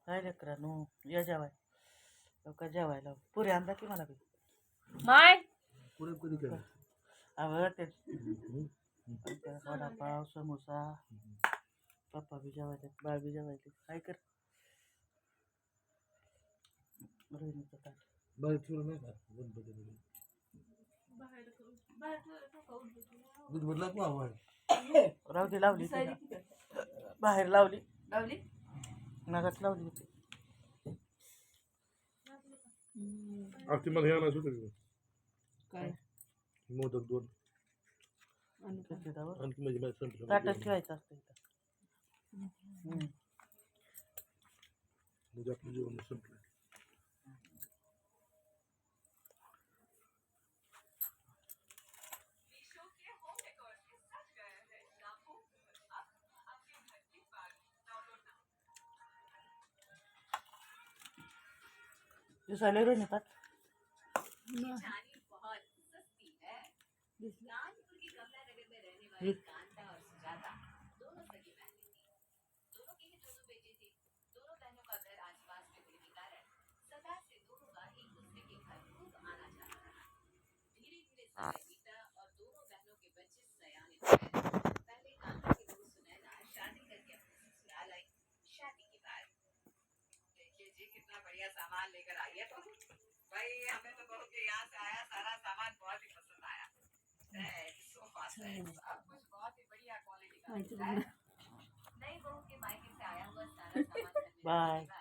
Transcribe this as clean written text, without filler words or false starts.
काय लेकरांनो या जेवाय लवकर जेवायला पुरी आणला की मला बी माय पुढे कधी काय आवडते वडापाव समोसा पप्पा बी जेवायचे बाळ बी जेवायचे काय कर रोहिणीचं ताट बाहेर ठेवलं नाही का गणपतीमध्ये दूध बदला का बाहेर राहू लावली तिला. बाहेर लावली लावली नगाच लावली होती आरती मला हे आणायचं होतं काय मोदक दोन त्याच्यावर आणखी म्हणजे माझ्या संपलं ताटच ठेवायचं असतं इथं म्हणजे आपलं जेवण संपलं दिसायला रोहिणी ताट कितना बढ़िया सामान लेकर आई है तुम भाई हमें तो बहू के यहाँ से आया सारा सामान बहुत ही पसंद आया सोफा सेट सब कुछ बहुत ही बढ़िया क्वालिटी का मिला है नई बहू के मायके से आया हुआ सारा सामान बाय